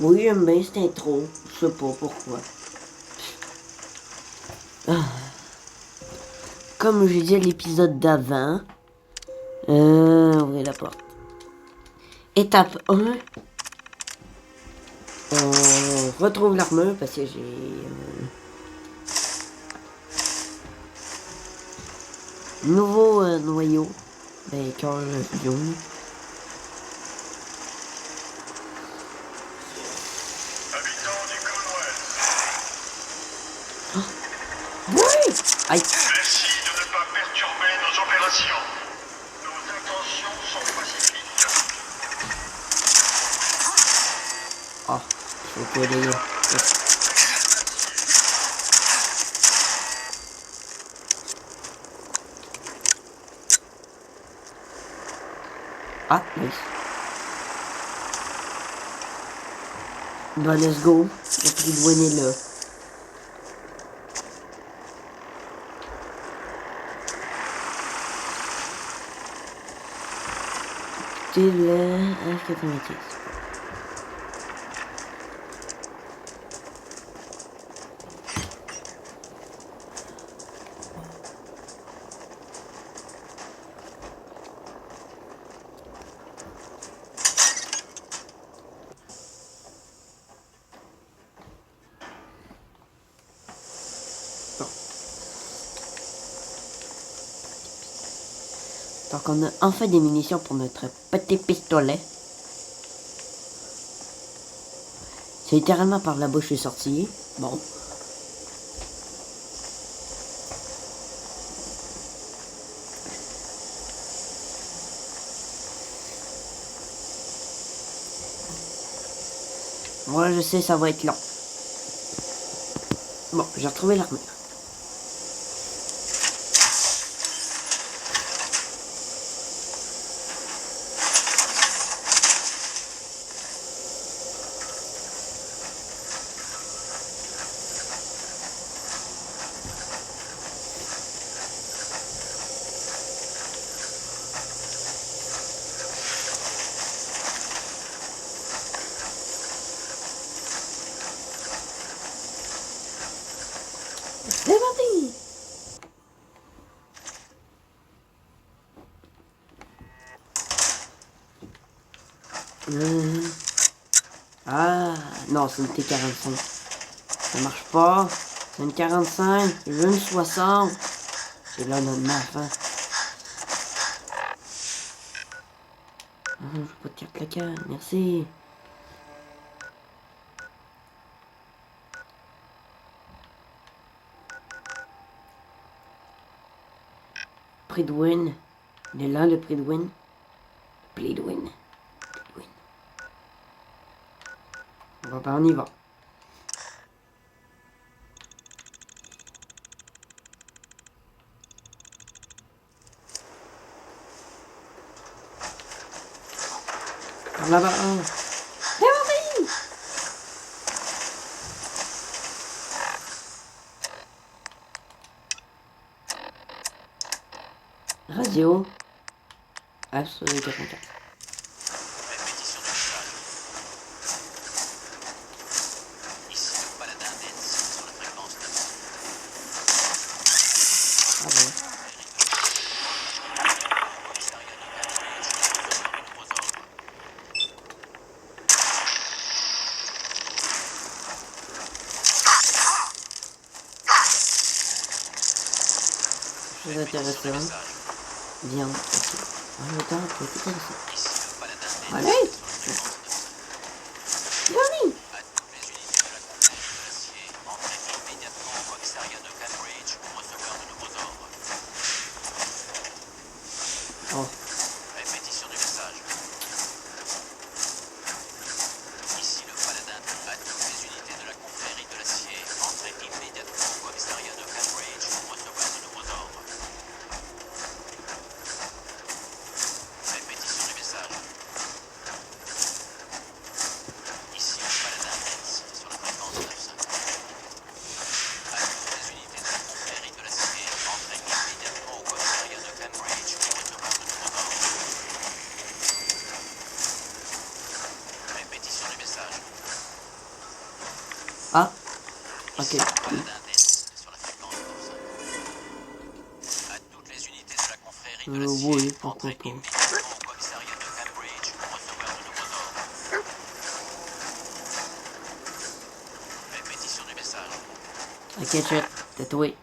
Oui, j'aime bien cette intro. Je sais pas pourquoi. Ah. Comme j'ai dit à l'épisode d'avant, ouvrez la porte. Étape 1. On retrouve l'armure parce que j'ai... nouveau noyau. Ben, cœur jaune. Oui! Aïe! Merci de ne pas perturber nos opérations. Nos intentions sont pacifiques. Ah, je peux pas d'ailleurs. Ah, nice. Bah, let's go. Le prix de Wayne est là. C'est le F90. Donc on a enfin des munitions pour notre petit pistolet. C'est littéralement par là-bas que je suis sorti. Bon. Moi je sais ça va être long. Bon, j'ai retrouvé l'armure. C'est parti! Ah, non, c'est une T45. Ça marche pas. C'est une 45. Je veux une 60. C'est là notre enfant. Je veux pas de carte locale, merci. Prix de win. Il est là le prix de win. Prix de win. On y va. Par là-bas. C'est parti! Radio. Ah, sur les 44. Répétition du message. Ici le paladin Dance sur la fréquence 900. Ah bon. C'est intéressant. Bien. Ok. En même temps, c'est intéressant. Ici le paladin Dance Allez! sur la fréquence 900. Johnny! À toutes les unités de la confrérie de l'acier, entrez immédiatement au commissariat de Cambridge pour recevoir de nouveaux ordres. Oh. Répétition du message. Ici le paladin. À toutes les unités de la confrérie de l'acier, entrez immédiatement au commissariat de Cambridge pour recevoir de nouveaux ordres. Répétition du message. Ici le paladin Metz sur la fréquence 900. À toutes les unités de la confrérie de l'acier, entrez immédiatement au commissariat de Cambridge pour recevoir de nouveaux ordres. Ah. Ok. Paladin Dance sur la fréquence 11. À toutes les unités de la confrérie de l'acier, Oui, pourquoi entrez pas. immédiatement au commissariat de Cambridge pour recevoir de nouveaux ordres. Répétition du message. Ok, shit. Tatoué.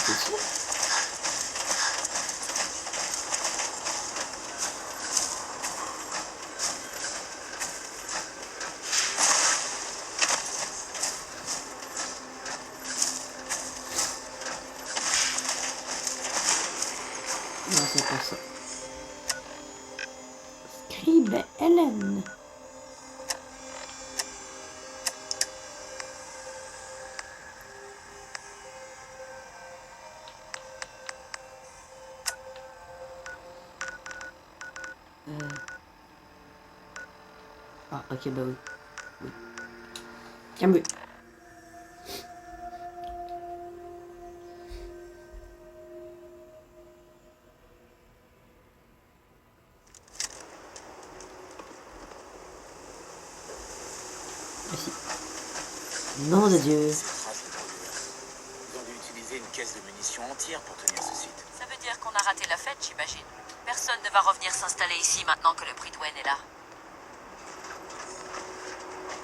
C'est ça? Non, c'est pas ça. Scribe Hélène. Ah, ok, bah oui. Oui. Cambridge. Merci. Nom de Dieu. C'est tragique. Ils ont dû utiliser une caisse de munitions entière pour tenir ce site. Ça veut dire qu'on a raté la fête, j'imagine. Personne ne va revenir s'installer ici maintenant que le prix de Wen est là.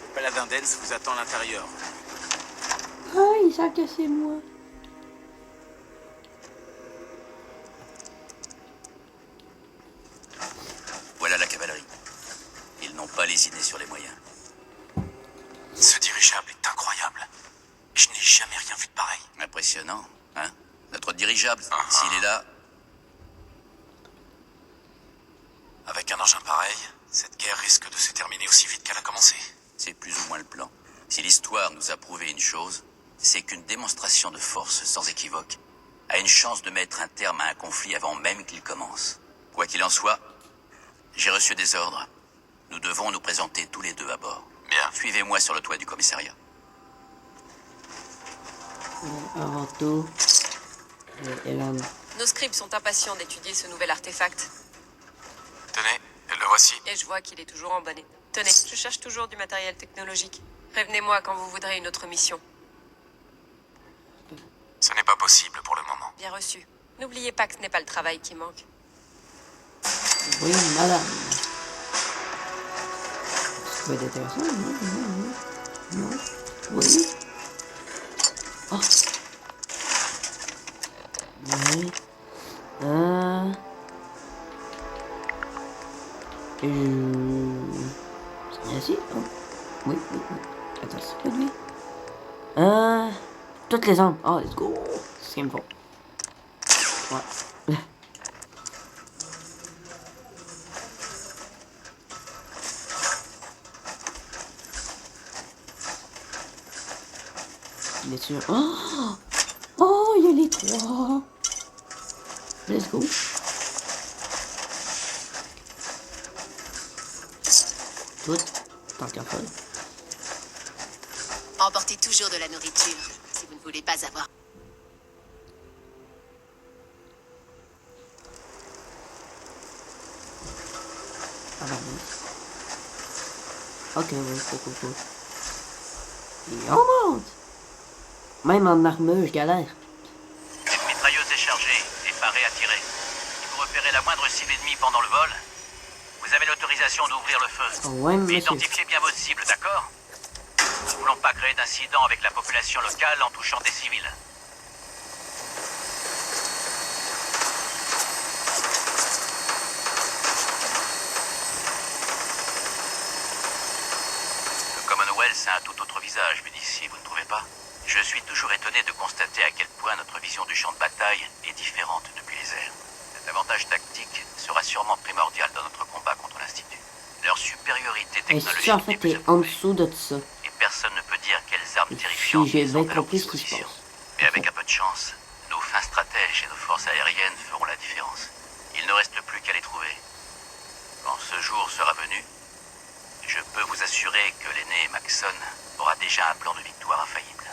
Le Paladin Dance vous attend à l'intérieur. Ah, il s'est cassé moi. Voilà la cavalerie. Ils n'ont pas lésiné sur les moyens. Ce dirigeable est incroyable. Je n'ai jamais rien vu de pareil. Impressionnant, hein? Notre dirigeable, s'il est là, Avec un engin pareil, cette guerre risque de se terminer aussi vite qu'elle a commencé. c'est plus ou moins le plan. Si l'histoire nous a prouvé une chose, c'est qu'une démonstration de force sans équivoque a une chance de mettre un terme à un conflit avant même qu'il commence. Quoi qu'il en soit, j'ai reçu des ordres. Nous devons nous présenter tous les deux à bord. Bien. Suivez-moi sur le toit du commissariat. Avant tout. Hélène. Nos scribes sont impatients d'étudier ce nouvel artefact. Tenez, le voici. Et je vois qu'il est toujours en bon état. Tenez, je cherche toujours du matériel technologique. Prévenez-moi quand vous voudrez une autre mission. Ce n'est pas possible pour le moment. Bien reçu. N'oubliez pas que ce n'est pas le travail qui manque. Oui, madame. Ça peut être intéressant, non? Non. Non. Oui. Oh. Oui. C'est bien ici? Oh. Oui, oui, oui. Attends, c'est pas lui. Toutes les armes. Oh, let's go. C'est ce qu'il me faut. Ouais. Bien sûr. Oh! Oh, il y a les trois. Let's go. Toutes. Tant qu'à faire. Emportez toujours de la nourriture, si vous ne voulez pas avoir... Ah bah oui. Ok, oui, cool. Et on monte! Même en armure, je galère. Une mitrailleuse est chargée et parée à tirer. Si vous repérez la moindre cible ennemie pendant le vol, vous avez l'autorisation d'ouvrir le feu. Oh, ouais, Mais monsieur. identifiez bien votre cible, d'accord? Nous ne voulons pas créer d'incidents avec la population locale en touchant des civils. Le Commonwealth a un tout autre visage, vu d'ici, vous ne trouvez pas? Je suis toujours étonné de constater à quel point notre vision du champ de bataille est différente depuis les airs. Cet avantage tactique sera sûrement primordial dans notre combat contre l'Institut. Leur supériorité Et technologique si en n'est fait plus t'es à en prouver. dessous de ça? Et personne ne peut dire quelles armes Si terrifiantes j'ai ils ont bien à leur compris ce qui se disposition. passe. Mais avec un peu de chance, nos fins stratèges et nos forces aériennes feront la différence. Il ne reste plus qu'à les trouver. Quand ce jour sera venu, je peux vous assurer que l'aîné Maxson aura déjà un plan de victoire infaillible.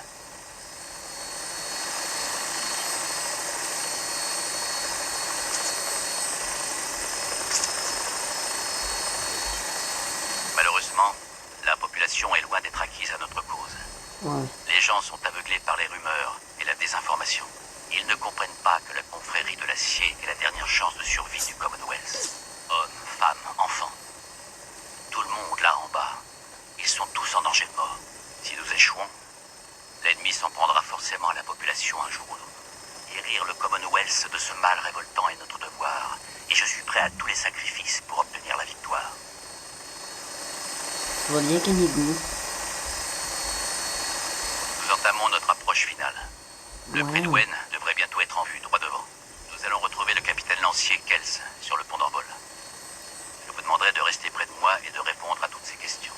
loin d'être acquise à notre cause. Ouais. Les gens sont aveuglés par les rumeurs et la désinformation. Ils ne comprennent pas que la confrérie de l'acier est la dernière chance de survie du Commonwealth. Hommes, femmes, enfants. Tout le monde là en bas. Ils sont tous en danger de mort. Si nous échouons, l'ennemi s'en prendra forcément à la population un jour ou l'autre. Guérir le Commonwealth de ce mal révoltant est notre devoir. Et je suis prêt à tous les sacrifices pour obtenir la victoire. Ça va bien, Kanigo. Nous entamons notre approche finale. Le Ouais. Prydwen devrait bientôt être en vue, droit devant. Nous allons retrouver le capitaine lancier Kels sur le pont d'envol. Je vous demanderai de rester près de moi et de répondre à toutes ces questions.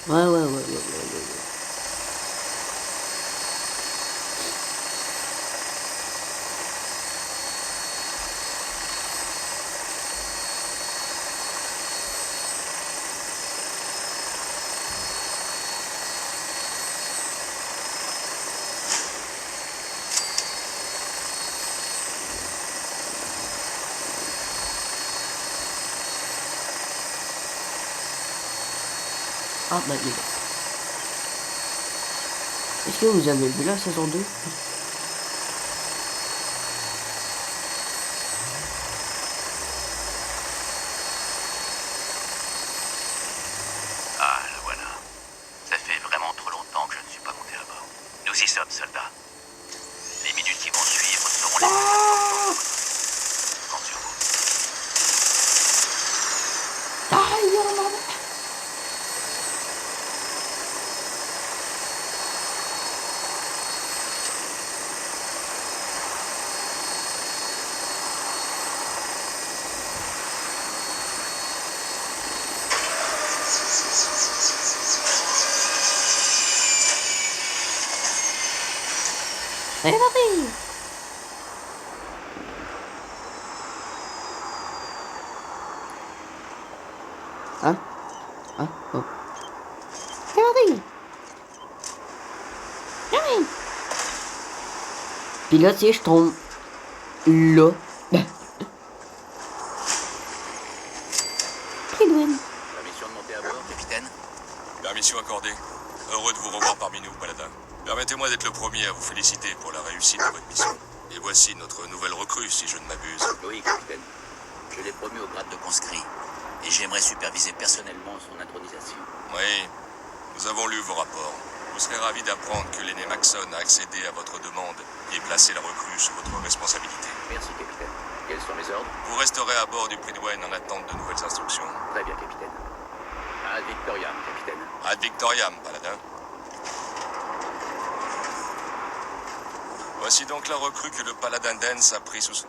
Ouais. Ah, bah, les gars. Est-ce que vous avez vu la saison 2? Ah, le voilà. Ça fait vraiment trop longtemps que je ne suis pas monté à bord. Nous y sommes, soldats. Les minutes qui vont suivre seront les plus importantes. Je compte sur vous. C'est parti! Hein? Hein? Oh. C'est parti! Oui. Puis là, tu sais, je tombe là. Prydwen. Permission de monter à bord, capitaine? Permission accordée. Heureux de vous revoir parmi nous, Paladin. Permettez-moi d'être le premier à vous féliciter pour la réussite de votre mission. Et voici notre nouvelle recrue, si je ne m'abuse. Oui, capitaine. Je l'ai promu au grade de conscrit. Et j'aimerais superviser personnellement son intronisation. Oui, nous avons lu vos rapports. Vous serez ravis d'apprendre que l'aîné Maxon a accédé à votre demande et placé la recrue sous votre responsabilité. Merci, capitaine. Quels sont mes ordres? Vous resterez à bord du Prydwen en attente de nouvelles instructions. Très bien, capitaine. Ad Victoriam, capitaine. Ad Victoriam, Paladin. Voici donc la recrue que le Paladin Dance a pris sous son...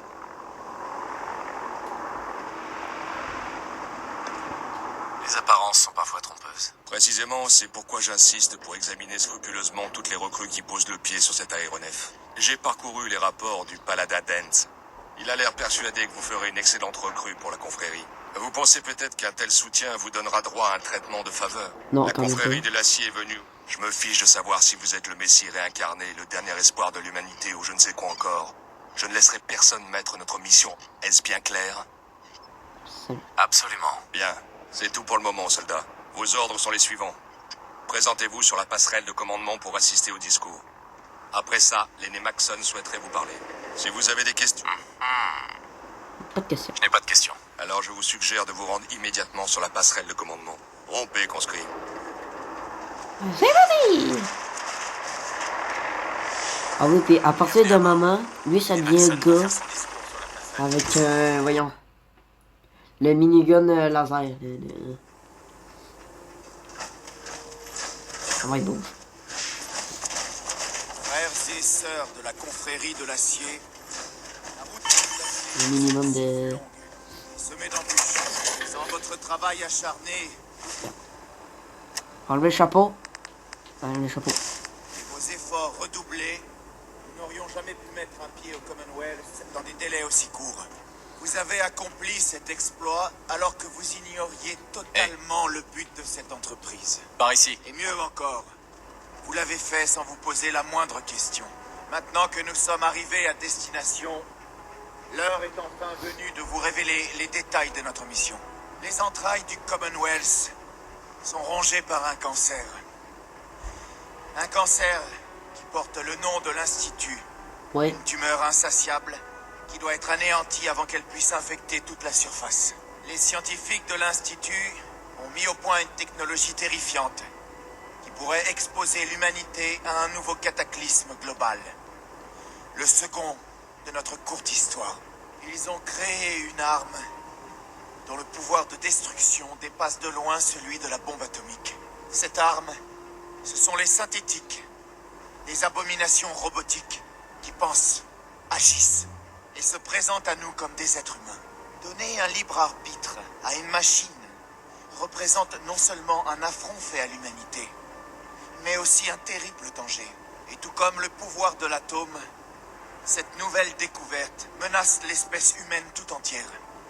Les apparences sont parfois trompeuses. Précisément, c'est pourquoi j'insiste pour examiner scrupuleusement toutes les recrues qui posent le pied sur cet aéronef. J'ai parcouru les rapports du Paladin Dance. Il a l'air persuadé que vous ferez une excellente recrue pour la confrérie. Vous pensez peut-être qu'un tel soutien vous donnera droit à un traitement de faveur. Non, La quand même confrérie pas. de l'acier est venue. Je me fiche de savoir si vous êtes le Messie réincarné, le dernier espoir de l'humanité ou je ne sais quoi encore. Je ne laisserai personne mettre notre mission. Est-ce bien clair? Absolument. Bien. C'est tout pour le moment, soldats. Vos ordres sont les suivants. Présentez-vous sur la passerelle de commandement pour assister au discours. Après ça, l'aîné Maxon souhaiterait vous parler. Si vous avez des questions, Pas de question. Je n'ai pas de questions. alors je vous suggère de vous rendre immédiatement sur la passerelle de commandement. Rompez, conscrits. C'est parti! Ah oui, puis à partir d'un moment, lui, ça devient un gars avec, voyons, le minigun laser. Ça va être beau. Frères et sœurs de la confrérie de l'acier, la route de l'acier Un minimum de... est longue, semée d'embûches. Sans votre travail acharné Enlever le chapeau. Enlever le chapeau. et vos efforts redoublés, nous n'aurions jamais pu mettre un pied au Commonwealth dans des délais aussi courts. Vous avez accompli cet exploit alors que vous ignoriez totalement le but de cette entreprise. Par ici. Et mieux encore, vous l'avez fait sans vous poser la moindre question. Maintenant que nous sommes arrivés à destination, l'heure est enfin venue de vous révéler les détails de notre mission. Les entrailles du Commonwealth sont rongés par un cancer. Un cancer qui porte le nom de l'Institut. Ouais. Une tumeur insatiable qui doit être anéantie avant qu'elle puisse infecter toute la surface. Les scientifiques de l'Institut ont mis au point une technologie terrifiante qui pourrait exposer l'humanité à un nouveau cataclysme global. Le second de notre courte histoire. Ils ont créé une arme dont le pouvoir de destruction dépasse de loin celui de la bombe atomique. Cette arme, ce sont les synthétiques, des abominations robotiques qui pensent, agissent et se présentent à nous comme des êtres humains. Donner un libre arbitre à une machine représente non seulement un affront fait à l'humanité, mais aussi un terrible danger. Et tout comme le pouvoir de l'atome, cette nouvelle découverte menace l'espèce humaine tout entière.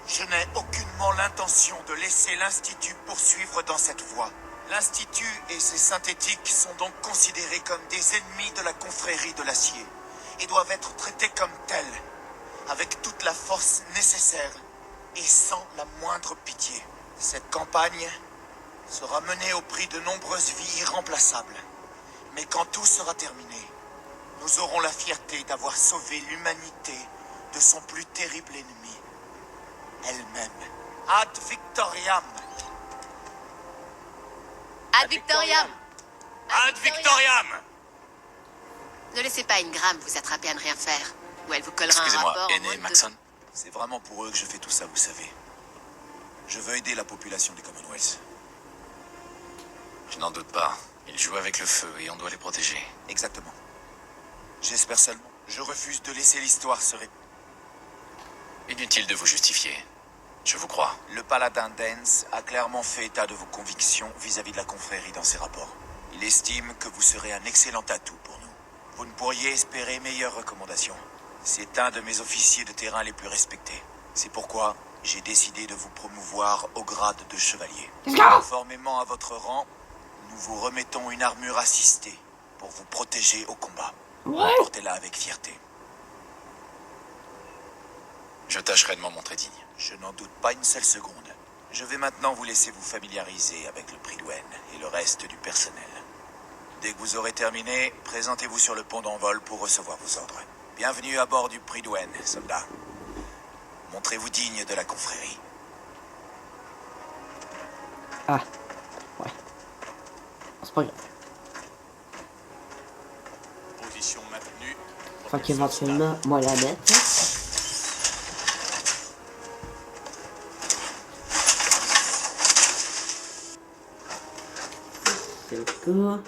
Je n'ai aucunement l'intention de laisser l'Institut poursuivre dans cette voie. L'Institut et ses synthétiques sont donc considérés comme des ennemis de la confrérie de l'acier et doivent être traités comme tels, avec toute la force nécessaire et sans la moindre pitié. Cette campagne sera menée au prix de nombreuses vies irremplaçables. Mais quand tout sera terminé, nous aurons la fierté d'avoir sauvé l'humanité de son plus terrible ennemi, elle-même. Ad Victoriam! Ad Victoriam! Ad Victoriam! Ne laissez pas Ingram vous attraper à ne rien faire, ou elle vous collera un Excusez-moi, rapport en Aîné mode de- Maxon. C'est vraiment pour eux que je fais tout ça, vous savez. Je veux aider la population du Commonwealth. Je n'en doute pas. Ils jouent avec le feu et on doit les protéger. Exactement. J'espère seulement. Je refuse de laisser l'histoire se répéter. Inutile de vous justifier. Je vous crois. Le paladin Dance a clairement fait état de vos convictions vis-à-vis de la confrérie dans ses rapports. Il estime que vous serez un excellent atout pour nous. Vous ne pourriez espérer meilleures recommandations. C'est un de mes officiers de terrain les plus respectés. C'est pourquoi j'ai décidé de vous promouvoir au grade de chevalier. Conformément à votre rang, nous vous remettons une armure assistée pour vous protéger au combat. Portez-la avec fierté. Je tâcherai de m'en montrer digne. Je n'en doute pas une seule seconde. Je vais maintenant vous laisser vous familiariser avec le Prydwen et le reste du personnel. Dès que vous aurez terminé, présentez-vous sur le pont d'envol pour recevoir vos ordres. Bienvenue à bord du Prydwen, soldats. Montrez-vous digne de la confrérie. Ah. Ouais. C'est pas grave. Position maintenue. Faut qu'éventuellement, moi la mettre. C'est le cas.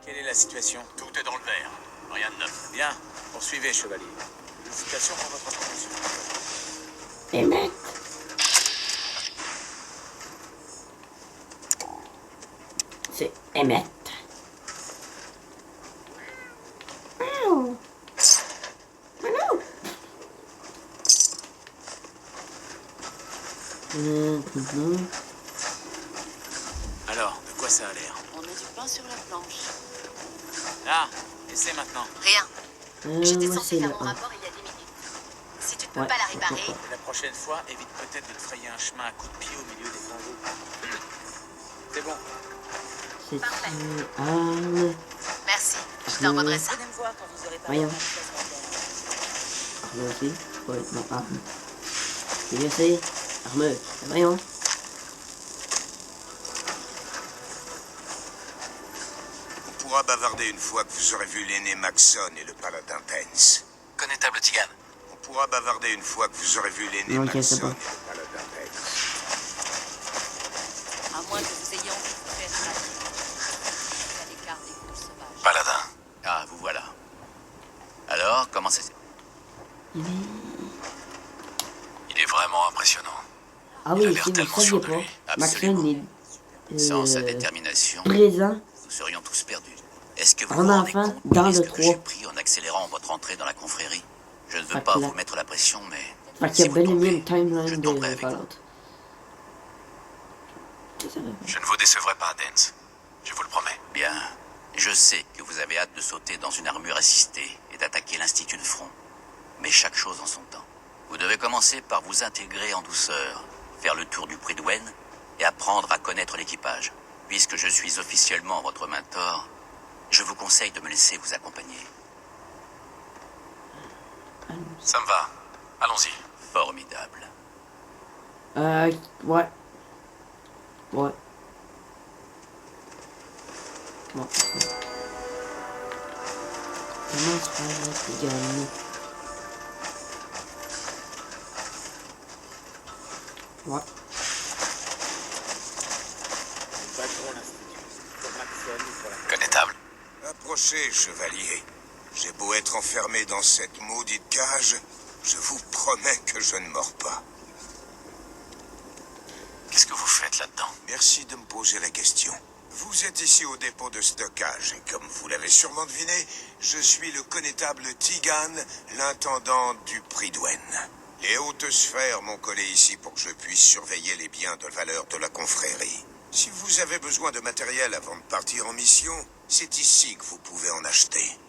Quelle est la situation? Tout est dans le vert. Rien de neuf. Bien, poursuivez, chevalier. Félicitations pour votre promotion. Emmett. C'est Emmett. Oh. Allô. Alors, de quoi ça a l'air? On a du pain sur la planche. Ah, et c'est maintenant. Rien. J'étais Moi censé c'est le faire mon 1. rapport il y a 10 minutes. Si tu ne peux Ouais, pas la pourquoi réparer, Et la prochaine fois, évite peut-être de te frayer un chemin à coups de pied au milieu des flambeaux. C'est bon. C'est Parfait. Arme. merci. Je t'envoierai ça. Voyons. Arme aussi. Ouais, non, arme. C'est bien c'est. Arme. Voyons. On pourra bavarder une fois que vous aurez vu l'aîné Maxon et le paladin Dance. Connétable Tigan. On pourra bavarder une fois que vous aurez vu l'aîné Ok, c'est Maxon bon. et le paladin Dance. À moins que vous ayez envie de vous faire mal. À l'écart des groupes sauvages. Paladin. Ah, vous voilà. Alors, comment ça s'est... Il est vraiment impressionnant. Ah Il a oui, l'air si vous tellement ne sûr saviez de pas, lui. Maxon Absolument. est Sans sa détermination, présent nous serions tous perdus. Est-ce que vous en vous rendez enfant compte dans du le risque que j'ai 3. pris en accélérant votre entrée dans la confrérie? Je ne veux Fait pas que là- vous mettre la pression, mais Fait qu'il si y a vous bien aimé tombez, une je timeline tomberai de avec vous. Fallout. Je ne vous décevrai pas, Dance. Je vous le promets. Bien, je sais que vous avez hâte de sauter dans une armure assistée et d'attaquer l'Institut de front. Mais chaque chose en son temps. Vous devez commencer par vous intégrer en douceur faire le tour du Prydwen et apprendre à connaître l'équipage. Puisque je suis officiellement votre mentor, je vous conseille de me laisser vous accompagner. Ça me va. Allons-y. Formidable. Ouais. Ouais. Bon. Comment se passe les gars? Ouais. Connétable. Approchez, chevalier. J'ai beau être enfermé dans cette maudite cage, je vous promets que je ne mords pas. Qu'est-ce que vous faites là-dedans? Merci de me poser la question. Vous êtes ici au dépôt de stockage et comme vous l'avez sûrement deviné, je suis le connétable Tigan, l'intendant du Prydwen. Les hautes sphères m'ont collé ici pour que je puisse surveiller les biens de valeur de la confrérie. Si vous avez besoin de matériel avant de partir en mission, c'est ici que vous pouvez en acheter.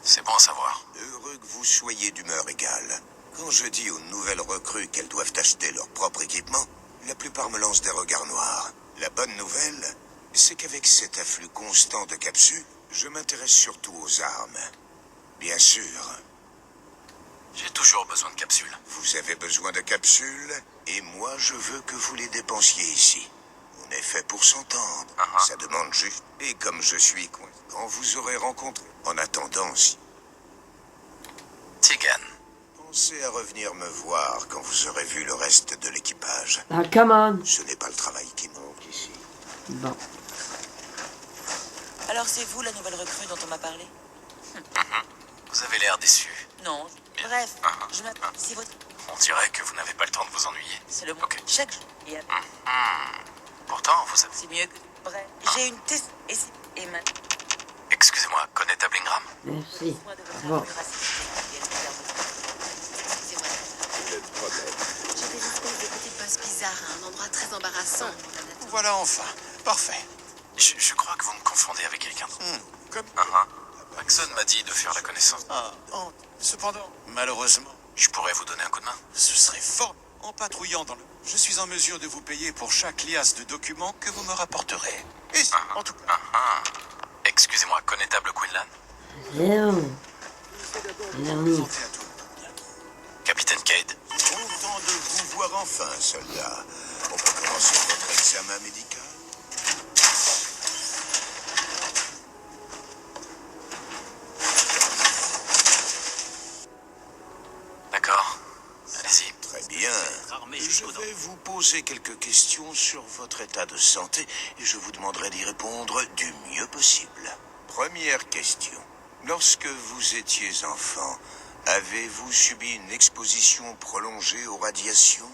C'est bon à savoir. Heureux que vous soyez d'humeur égale. Quand je dis aux nouvelles recrues qu'elles doivent acheter leur propre équipement, la plupart me lancent des regards noirs. La bonne nouvelle, c'est qu'avec cet afflux constant de capsules, je m'intéresse surtout aux armes. Bien sûr, J'ai toujours besoin de capsules. vous avez besoin de capsules, et moi je veux que vous les dépensiez ici. On est fait pour s'entendre. Ça demande juste. Et comme je suis coin, quand vous aurez rencontré. En attendant, si Tigan. pensez à revenir me voir quand vous aurez vu le reste de l'équipage. Ah, come on. Ce n'est pas le travail qui manque ici. Bon. Alors c'est vous la nouvelle recrue dont on m'a parlé? Vous avez l'air déçu. Non. Bref, je m'attends. Si votre... On dirait que vous n'avez pas le temps de vous ennuyer. C'est le mot. Ok. Chaque jour. Et Pourtant, vous avez... c'est mieux que... Bref, j'ai une test... Et si... Et maintenant... Excusez-moi, connétable Ingram. Merci. Soin de votre Bon. Excusez-moi. J'ai des espèces de petites bosses bizarres à un endroit très embarrassant. Voilà enfin. Parfait. Je crois que vous me confondez avec quelqu'un d'autre. Comme... Maxon m'a dit de faire la connaissance. Cependant, malheureusement, Je pourrais vous donner un coup de main. ce serait fort. En patrouillant dans le... Je suis en mesure de vous payer pour chaque liasse de documents que vous me rapporterez. Et en tout cas... Excusez-moi, connétable Quinlan. Léo. Léo. Santé à tout. Capitaine Cade. Content de vous voir enfin, soldat. On peut commencer votre examen médical. D'accord. Allez-y. Très bien. Je vais vous poser quelques questions sur votre état de santé et je vous demanderai d'y répondre du mieux possible. Première question. Lorsque vous étiez enfant, avez-vous subi une exposition prolongée aux radiations?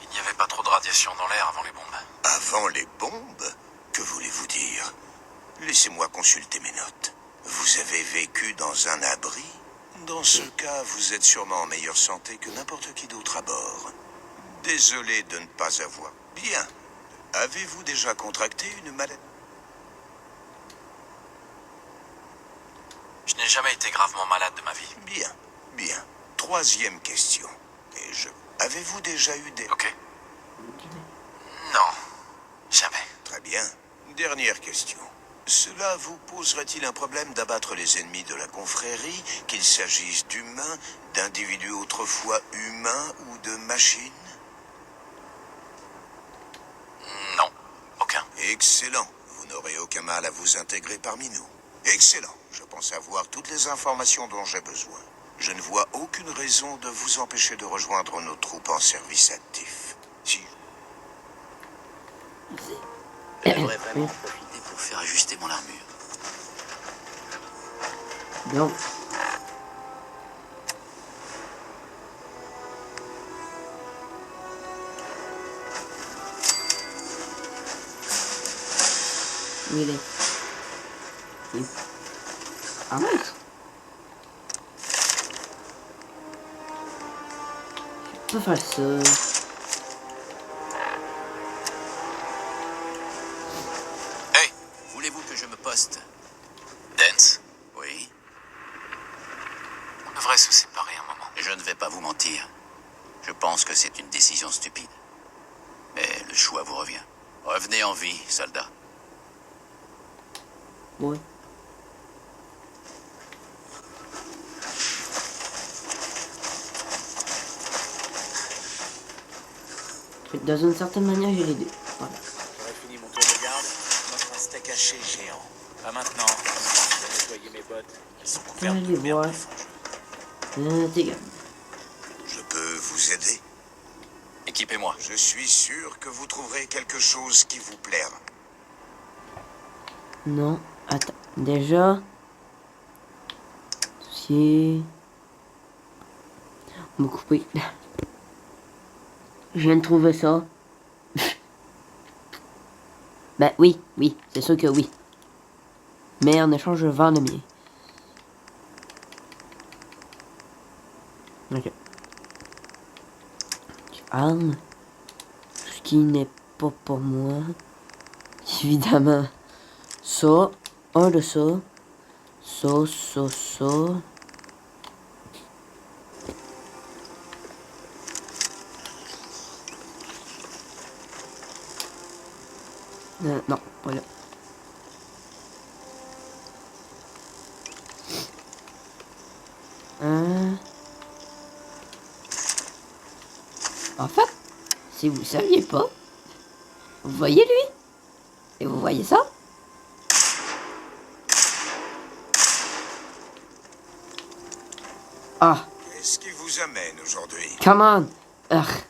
Il n'y avait pas trop de radiation dans l'air avant les bombes. Avant les bombes? Que voulez-vous dire? Laissez-moi consulter mes notes. Vous avez vécu dans un abri? Dans ce cas, vous êtes sûrement en meilleure santé que n'importe qui d'autre à bord. Désolé de ne pas avoir... Bien. Avez-vous déjà contracté une maladie? Je n'ai jamais été gravement malade de ma vie. Bien, bien. Troisième question. Et je... Avez-vous déjà eu des... Ok. Non. Jamais. Très bien. Dernière question. Cela vous poserait-il un problème d'abattre les ennemis de la confrérie, qu'il s'agisse d'humains, d'individus autrefois humains ou de machines? Non. Aucun. Excellent. Vous n'aurez aucun mal à vous intégrer parmi nous. Excellent. Je pense avoir toutes les informations dont j'ai besoin. Je ne vois aucune raison de vous empêcher de rejoindre nos troupes en service actif. Si... Je devrais vraiment en profiter pour faire ajuster mon armure. Donc. Où il est? Ah mince. Je peux faire ça. Hey, Voulez-vous que je me poste? Dance. Oui. On devrait se séparer un moment. Je ne vais pas vous mentir. fut une décision stupide. Mais le choix vous revient. Revenez en vie, soldat. Ouais. Dans une certaine manière, j'ai les deux. Voilà. J'aurais fini mon tour de garde. Notre un steak haché géant. Pas maintenant. Je vais nettoyer mes bottes. Elles sont couvertes Allez de merde voir. de fange. T'es gars. Je peux vous aider? Équipez-moi. Je suis sûr que vous trouverez quelque chose qui vous plaira. Non, attends. Déjà. Si. On va couper. Je viens de trouver ça. Ben oui, c'est sûr que oui. Mais en échange, je vends le mien. Ok. Arme. Ce qui n'est pas pour moi. Évidemment. Ça. Un de ça. Ça. Non, voilà. En fait, si vous saviez pas, vous voyez lui? Et vous voyez ça? Ah, Qu'est-ce qui vous amène aujourd'hui? come on! Urgh.